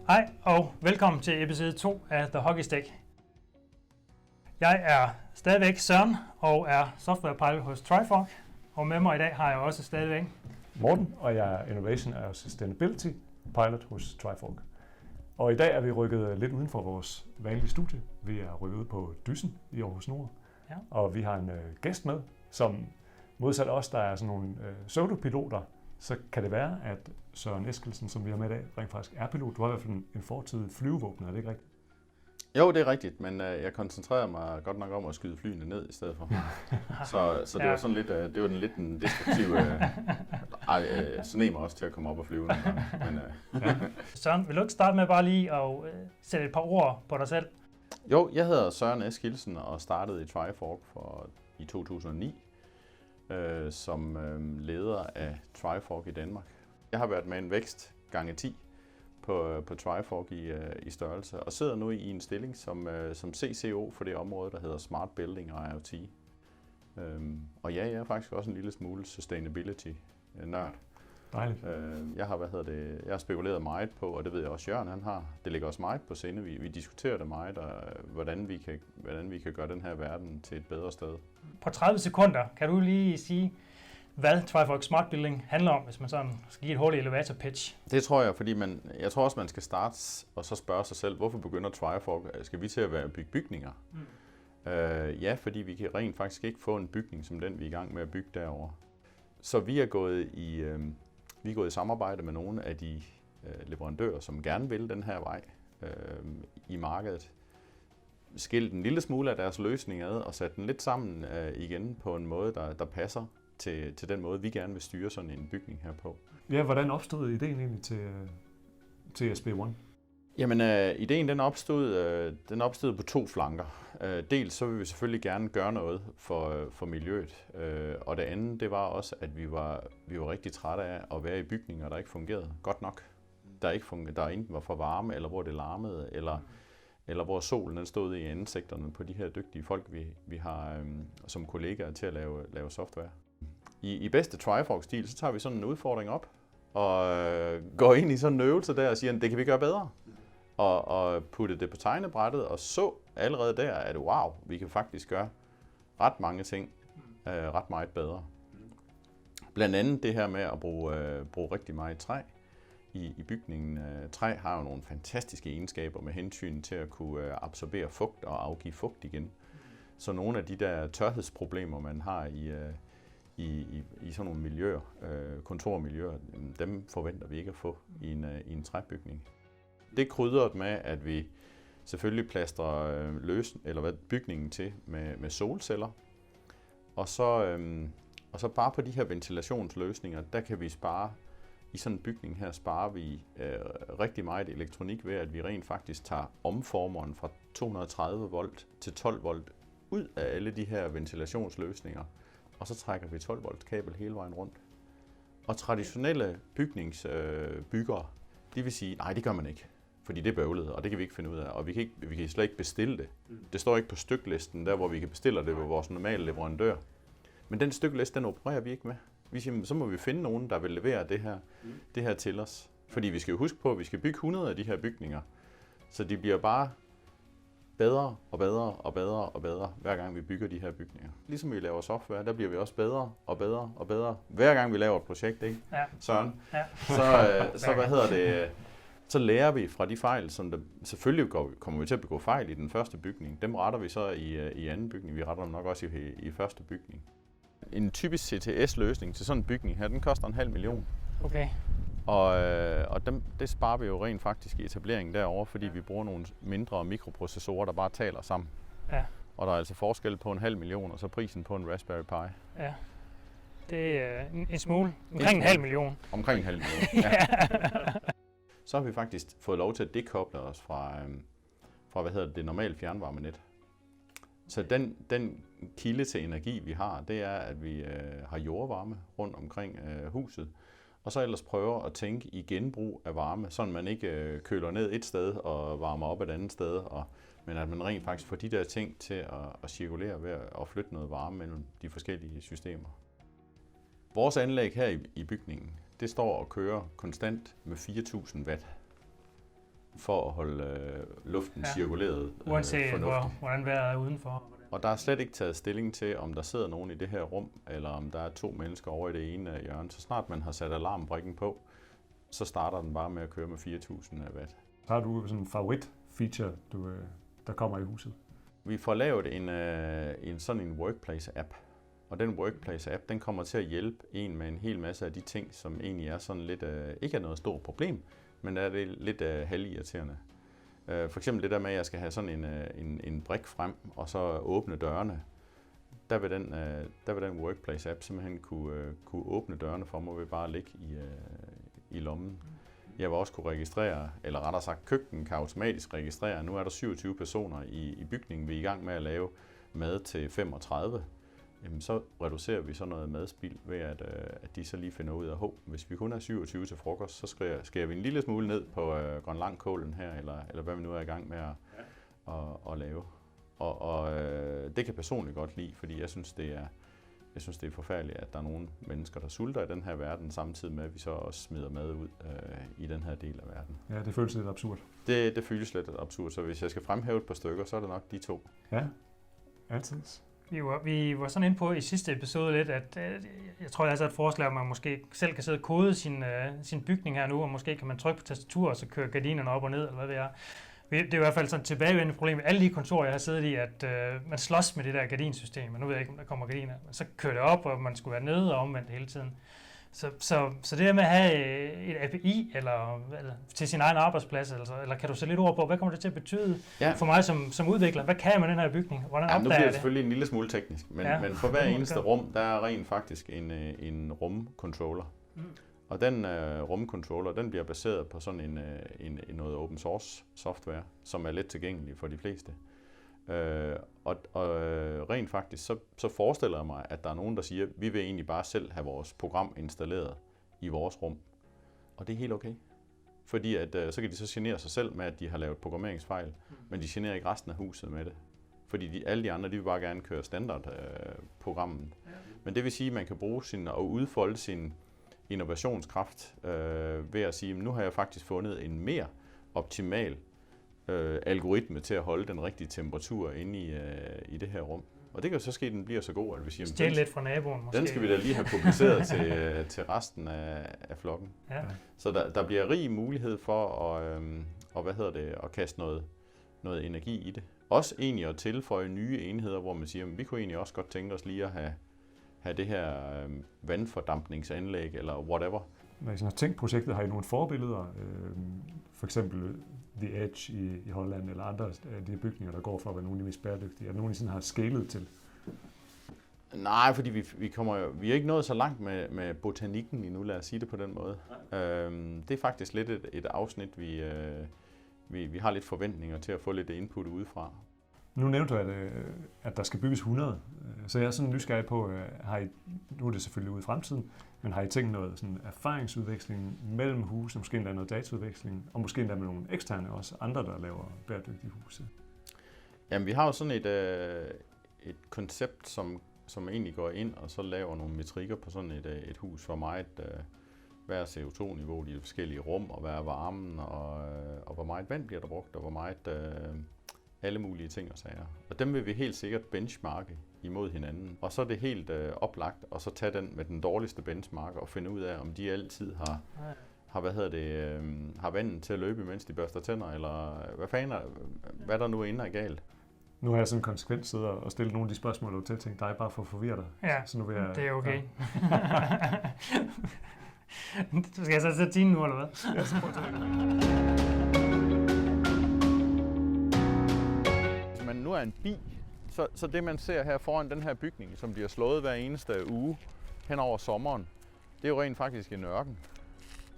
Hej og velkommen til episode 2 af The Hockey Stick. Jeg er stadigvæk Søren og er softwarepilot hos Trifork, og med mig i dag har jeg også stadigvæk Morten, og jeg er Innovation og Sustainability Pilot hos Trifork. Og i dag er vi rykket lidt uden for vores vanlige studie. Vi er rykket ud på Dyssen i Aarhus Nord, Ja. Og vi har en gæst med, som modsat os, der er sådan nogle pseudopiloter, så kan det være, at Søren Eskildsen, som vi har med i dag, rent faktisk er pilot. Du har i hvert fald en fortid i flyvevåbnet, er det ikke rigtigt? Jo, det er rigtigt, men jeg koncentrerer mig godt nok om at skyde flyene ned i stedet for. Så det var sådan lidt, det var lidt en destruktiv, sne mig også til at komme op og flyve nogle gange. Men, Søren, vil du ikke starte med bare lige at sætte et par ord på dig selv? Jo, jeg hedder Søren Eskildsen og startede i Trifork i 2009 som leder af Trifork i Danmark. Jeg har været med en vækst gange 10 på Trifork i størrelse, og sidder nu i en stilling som CCO for det område, der hedder Smart Building og IoT. Og ja, jeg er faktisk også en lille smule sustainability-nørd. Dejligt. Jeg har spekuleret meget på, og det ved jeg også, Jørgen han har. Det ligger også meget på sinde. Vi diskuterer det meget, og hvordan vi kan gøre den her verden til et bedre sted. På 30 sekunder kan du lige sige, hvad Trifork Smart Building handler om, hvis man sådan skal give et hurtigt elevator pitch. Det tror jeg, fordi jeg tror også, man skal starte og så spørge sig selv, hvorfor begynder Trifork? Skal vi til at bygge bygninger? Ja, fordi vi kan rent faktisk ikke få en bygning som den, vi er i gang med at bygge derovre. Så vi er gået i samarbejde med nogle af de leverandører, som gerne vil den her vej i markedet. Skilt en lille smule af deres løsning ad og sat den lidt sammen igen på en måde, der passer til den måde, vi gerne vil styre sådan en bygning her på. Ja, hvordan opstod ideen egentlig til SB1? Jamen, ideen den opstod på to flanker. Dels så vil vi selvfølgelig gerne gøre noget for miljøet, og det andet det var også, at vi var rigtig trætte af at være i bygninger, der ikke fungerede godt nok. Der enten var for varme, eller hvor det larmede, eller hvor solen den stod i ansigterne på de her dygtige folk, vi har som kollegaer til at lave software. I bedste Trifork-stil, så tager vi sådan en udfordring op, og går ind i sådan en øvelse der og siger, det kan vi gøre bedre. Og putte det på tegnebrættet, og så allerede der, at wow, vi kan faktisk gøre ret mange ting ret meget bedre. Blandt andet det her med at bruge rigtig meget træ i bygningen. Træ har jo nogle fantastiske egenskaber med hensyn til at kunne absorbere fugt og afgive fugt igen. Så nogle af de der tørhedsproblemer, man har i sådan nogle miljøer, kontormiljøer, dem forventer vi ikke at få i en træbygning. Det krydret med, at vi selvfølgelig plastrer bygningen til med solceller. Og så bare på de her ventilationsløsninger, der kan vi spare, i sådan en bygning her sparer vi rigtig meget elektronik ved, at vi rent faktisk tager omformeren fra 230 volt til 12 volt ud af alle de her ventilationsløsninger. Og så trækker vi 12 volt kabel hele vejen rundt. Og traditionelle bygningsbyggere, de vil sige, nej, det gør man ikke. Fordi det er bøvlet, og det kan vi ikke finde ud af, og vi kan slet ikke bestille det. Det står ikke på styklisten, der hvor vi kan bestille det ved vores normale leverandør. Men den stykliste, den opererer vi ikke med. Vi siger, så må vi finde nogen, der vil levere det her til os. Fordi vi skal jo huske på, at vi skal bygge 100 af de her bygninger. Så de bliver bare bedre og bedre og bedre og bedre, hver gang vi bygger de her bygninger. Ligesom vi laver software, der bliver vi også bedre og bedre og bedre, hver gang vi laver et projekt, ikke? Ja. Søren? Ja. Så lærer vi fra de fejl, som der selvfølgelig kommer vi til at begå fejl i den første bygning. Dem retter vi så i anden bygning. Vi retter dem nok også i første bygning. En typisk CTS-løsning til sådan en bygning her, den koster 500.000. Okay. Og det sparer vi jo rent faktisk i etableringen derovre, fordi vi bruger nogle mindre mikroprocessorer, der bare taler sammen. Ja. Og der er altså forskel på 500.000 og så prisen på en Raspberry Pi. Ja. Det er en smule. Omkring 500.000. Omkring 500.000, ja. Så har vi faktisk fået lov til at dekoble os fra det normale fjernvarmenet. Så den kilde til energi, vi har, det er, at vi har jordvarme rundt omkring huset. Og så ellers prøver at tænke i genbrug af varme, så man ikke køler ned et sted og varmer op et andet sted, men at man rent faktisk får de der ting til at cirkulere ved at flytte noget varme mellem de forskellige systemer. Vores anlæg her i bygningen, det står og kører konstant med 4.000 watt. for at holde luften cirkuleret uanset fornuftigt. hvordan vejret er udenfor. Og der er slet ikke taget stilling til, om der sidder nogen i det her rum, eller om der er 2 mennesker over i det ene hjørne. Så snart man har sat alarmbrikken på, så starter den bare med at køre med 4.000 watt. Har du sådan en favorit-feature, der kommer i huset? Vi får lavet sådan en workplace-app. Og den workplace-app, den kommer til at hjælpe en med en hel masse af de ting, som egentlig er sådan lidt, ikke er noget stort problem, men er det lidt halvirriterende. For eksempel det der med, at jeg skal have sådan en brik frem, og så åbne dørene. Der vil den workplace-app simpelthen kunne åbne dørene for mig ved bare at ligge i lommen. Jeg vil også kunne registrere, eller rettere sagt køkkenet kan automatisk registrere. Nu er der 27 personer i bygningen, vi er i gang med at lave mad til 35. Jamen, så reducerer vi så noget madspild ved, at de så lige finder ud af, hvis vi kun er 27 til frokost, så skærer vi en lille smule ned på grønlangkålen her, eller hvad vi nu er i gang med at lave. Og det kan personligt godt lide, fordi jeg synes, det er forfærdeligt, at der er nogle mennesker, der sulter i den her verden, samtidig med, at vi så også smider mad ud i den her del af verden. Ja, det føles lidt absurd. Det føles lidt absurd, så hvis jeg skal fremhæve et par stykker, så er det nok de 2. Ja, altid. Vi var sådan inde på i sidste episode lidt, at jeg tror, jeg har sat et forslag, at man måske selv kan sidde og kode sin bygning her nu, og måske kan man trykke på tastatur, og så køre gardinerne op og ned, eller hvad det er. Det er i hvert fald sådan et tilbagevendende problem med alle de kontorer, jeg har siddet i, at man slås med det der gardinsystem, og nu ved jeg ikke, om der kommer gardiner. Så kører det op, og man skulle være nede og omvendt hele tiden. Så det der med at have et API eller til sin egen arbejdsplads, eller kan du sætte lidt ord på, hvad kommer det til at betyde for mig som udvikler? Hvad kan jeg med den her bygning? Hvordan opdager nu bliver jeg det selvfølgelig en lille smule teknisk, men for hver eneste rum, der er rent faktisk en rumcontroller. Og den rumcontroller, den bliver baseret på sådan noget open source software, som er let tilgængelig for de fleste. Og rent faktisk, så forestiller jeg mig, at der er nogen, der siger, at vi vil egentlig bare selv have vores program installeret i vores rum. Og det er helt okay. Fordi så kan de så genere sig selv med, at de har lavet programmeringsfejl, men de generer ikke resten af huset med det. Fordi alle de andre, de vil bare gerne køre standardprogrammet. Men det vil sige, at man kan bruge og udfolde sin innovationskraft ved at sige, at nu har jeg faktisk fundet en mere optimal algoritme til at holde den rigtige temperatur inde i det her rum. Og det kan jo så ske, at den bliver så god, at vi siger, stjæl lidt fra naboen måske. Den skal vi da lige have publiceret til resten af flokken. Ja. Så der bliver rig mulighed for at kaste noget energi i det. Også egentlig at tilføje nye enheder, hvor man siger, at vi kunne egentlig også godt tænke os lige at have det her vandfordampningsanlæg eller whatever. Når I sådan har tænkt projektet, har I nogle forbilleder? For eksempel The Edge i Holland eller andre af de bygninger, der går for at være nogle af de mest bæredygtige? Er der nogen, I sådan har scalet til? Nej, fordi vi er ikke nået så langt med botanikken endnu, lad os sige det på den måde. Det er faktisk lidt et afsnit, vi har lidt forventninger til at få lidt input udefra. Nu nævnte du, at der skal bygges 100, så jeg er sådan nysgerrig på, nu er det selvfølgelig ude i fremtiden, men har I tænkt noget sådan erfaringsudveksling mellem huse, måske endda noget dataudveksling, og måske endda med nogle eksterne også, andre der laver bæredygtige huse? Jamen vi har jo sådan et koncept, som egentlig går ind og så laver nogle metrikker på sådan et hus, hvor meget hvad er CO2-niveauet i de forskellige rum, og hvad er varmen, og hvor meget vand bliver der brugt, og hvor meget alle mulige ting og sager. Og dem vil vi helt sikkert benchmarke imod hinanden. Og så er det helt oplagt, og så tage den med den dårligste benchmark og finde ud af, om de altid har vandet til at løbe, mens de børster tænder, eller hvad der nu inde er galt. Nu har jeg sådan konsekvent siddet og stillet nogle af de spørgsmål, du tænkte dig bare for at forvirre dig. Ja, så nu vil jeg, det er okay. Skal jeg så sætte tiden nu, eller hvad? Ja, så prøv at tage Hvis man nu er en bi, så det man ser her foran den her bygning, som bliver slået hver eneste uge hen over sommeren, det er jo rent faktisk en ørken.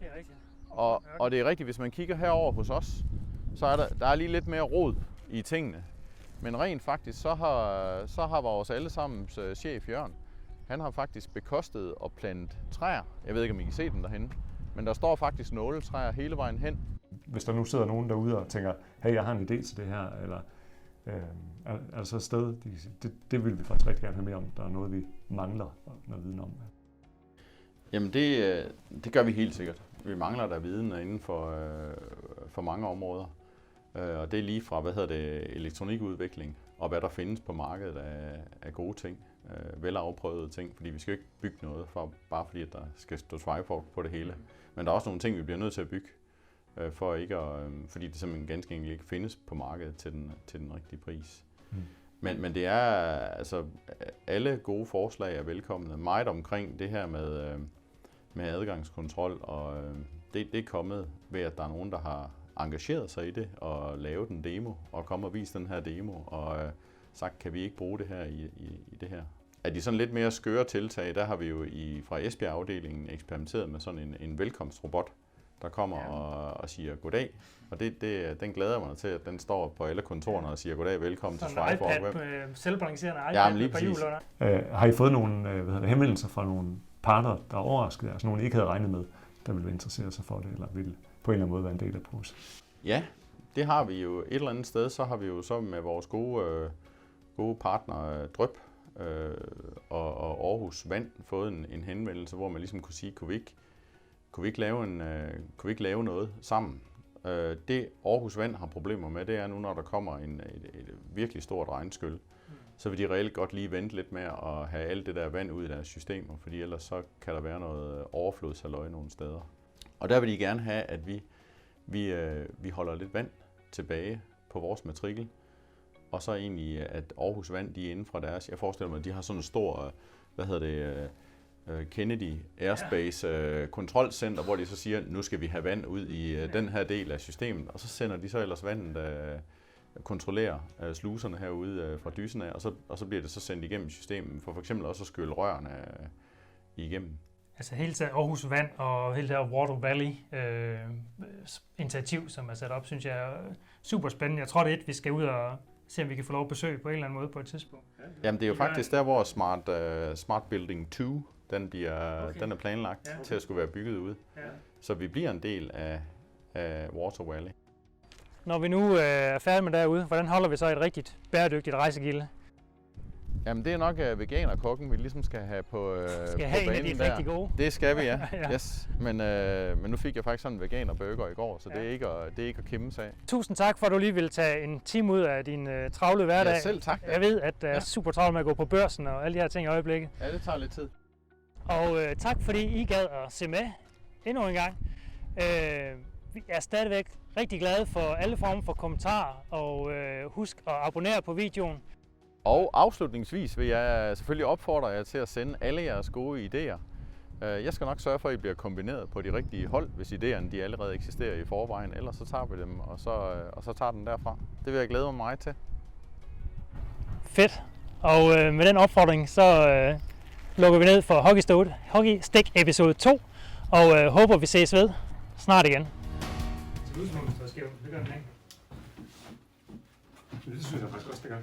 Det er rigtigt. Og det er rigtigt, hvis man kigger herover hos os, så er der er lige lidt mere rod i tingene. Men rent faktisk, så har vores allesammens chef Jørgen, han har faktisk bekostet og plantet træer. Jeg ved ikke, om I kan se dem derhenne, men der står faktisk nåletræer hele vejen hen. Hvis der nu sidder nogen derude og tænker, hey, jeg har en idé til det her, eller er der så et sted, det vil vi faktisk rigtig gerne have mere om, der er noget, vi mangler noget viden om. Jamen det gør vi helt sikkert. Vi mangler der viden inden for mange områder. Og det er lige fra, elektronikudvikling, og hvad der findes på markedet af gode ting, velafprøvede ting, fordi vi skal ikke bygge noget, bare fordi at der skal stå Trifork på det hele. Men der er også nogle ting, vi bliver nødt til at bygge, fordi det simpelthen ganske enkelt ikke findes på markedet til den rigtige pris. Men det er, altså, alle gode forslag er velkomne. Meget omkring det her med adgangskontrol, og det er kommet ved, at der er nogen, der har engageret sig i det og lavet en demo, og komme og vise den her demo, og sagt, kan vi ikke bruge det her i det her. Af de sådan lidt mere skøre tiltag, der har vi jo fra Esbjerg-afdelingen eksperimenteret med sådan en velkomstrobot, der kommer og siger goddag. Og den glæder mig til, at den står på alle kontorerne og siger goddag, velkommen til Trifork. Sådan en iPad, selvbalancerende iPad med par hjul under. Har I fået nogle henvendelser fra nogle partnere, der er overrasket, altså nogen, I ikke havde regnet med, der ville interessere sig for det, eller ville på en eller anden måde være en del af processen? Ja, det har vi jo et eller andet sted. Så har vi jo så med vores gode partner Dryp og Aarhus Vand fået en henvendelse, hvor man ligesom kunne sige, kunne vi ikke lave noget sammen? Det Aarhus Vand har problemer med, det er nu, når der kommer et virkelig stort regnskyld, så vil de reelt godt lige vente lidt med at have alt det der vand ud i deres systemer, fordi ellers så kan der være noget overflodshalløj nogle steder. Og der vil de gerne have, at vi holder lidt vand tilbage på vores matrikel, og så egentlig, at Aarhus Vand, de er inden fra deres, jeg forestiller mig, at de har sådan en stor, Kennedy Airspace kontrolcenter, hvor de så siger, nu skal vi have vand ud i den her del af systemet, og så sender de så ellers vandet, kontrollerer sluserne herude fra dysen af, og så bliver det så sendt igennem systemet, for eksempel også at skylle rørene igennem. Altså hele taget Aarhus Vand og hele det her Water Valley initiativ, som er sat op, synes jeg er super spændende. Jeg tror, det er vi skal ud og se, om vi kan få lov at besøge på en eller anden måde på et tidspunkt. Jamen det er jo faktisk der, hvor Smart Building 2, den er planlagt til at skulle være bygget ude. Ja. Så vi bliver en del af Water Valley. Når vi nu er færdige med derude, hvordan holder vi så et rigtigt bæredygtigt rejsegilde? Jamen det er nok veganerkokken, vi ligesom skal have på banen der. Skal have en af de rigtig gode? Det skal vi, ja. Ja. Yes. Men nu fik jeg faktisk sådan en veganerburger i går, så det er ikke at kæmpe af. Tusind tak for, at du lige ville tage en time ud af din travle hverdag. Ja, selv tak. Jeg ved, at det er super travlt med at gå på børsen og alle de her ting i øjeblikket. Ja, det tager lidt tid. Og tak fordi I gad at se med endnu en gang. Vi er stadigvæk rigtig glade for alle former for kommentarer, og husk at abonnere på videoen. Og afslutningsvis vil jeg selvfølgelig opfordre jer til at sende alle jeres gode idéer. Jeg skal nok sørge for, at I bliver kombineret på de rigtige hold, hvis idéerne de allerede eksisterer i forvejen. Ellers så tager vi dem, og så tager den derfra. Det vil jeg glæde mig meget til. Fedt. Og med den opfordring, så lukker vi ned for Hockey Stick episode 2. Og håber, vi ses ved snart igen. Det gør den ikke. Det synes jeg faktisk også, det gør.